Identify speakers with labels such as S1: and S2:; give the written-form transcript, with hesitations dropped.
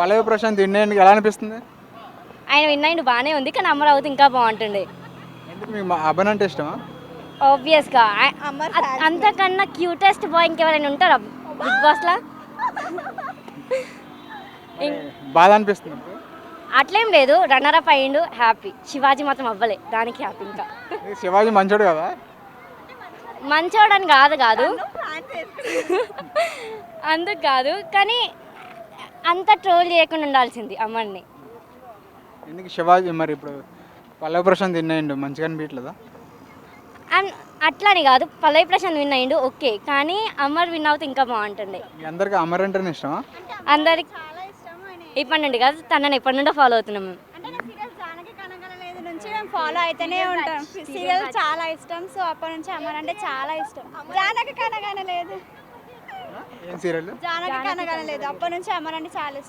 S1: పల్లవి Prashanth win ఎలా అనిపిస్తుంది?
S2: ఆయన విన్నాయిండు బాగానే ఉంది, కానీ అమరావతి ఇంకా బాగుంటుండే.
S1: ఎందుకు మీకు అభిన్ అంటే ఇష్టమా?
S2: ఆబ్వియస్గా అంతకన్నా క్యూటెస్ట్ బాయ్ ఇంకెవరైనా ఉంటారా బిగ్ బాస్లా?
S1: బాధ అనిపిస్తుంది మీకు?
S2: అట్లేం లేదు, రన్నర్ అప్ అయ్యిండు, హ్యాపీ. శివాజీ మాత్రం అవ్వలే, దానికి హ్యాపీ. ఇంకా
S1: శివాజీ మంచోడు కదా?
S2: మంచోడని కాదు అందుకు కాదు, కానీ అంత ట్రోల్ చేయకుండా ఉండాల్సింది అమ్మని.
S1: ఎందుకు శివాజీ మరి ఇప్పుడు పల్లవి ప్రశాంత్ విన్ అయ్యిండు మంచిగా అనిపించలేదా?
S2: అండ్ అట్లని కాదు, పల్లవి ప్రశాంత్ విన్ అయ్యిండు ఓకే, కానీ అమర్ విన్ అవుతే ఇంకా బాగుంటుండే.
S1: మీ అందరికీ అమర్ అంటేనే ఇష్టమా?
S2: అందరికి ఇప్పటి నుండి కాదు, తనని ఎప్పటి నుండో ఫాలో అవుతున్నాం మేము.
S3: నుంచి మేము ఫాలో అయితేనే ఉంటాం. సీరియల్ చాలా ఇష్టం, సో అప్పటి నుంచి అమర్ అంటే చాలా ఇష్టం. జానకి కనగానే లేదు,
S1: ఏం సీరియల్?
S3: జానకి కనగానే లేదు, అప్పటి నుంచి అమర్ అంటే చాలా ఇష్టం.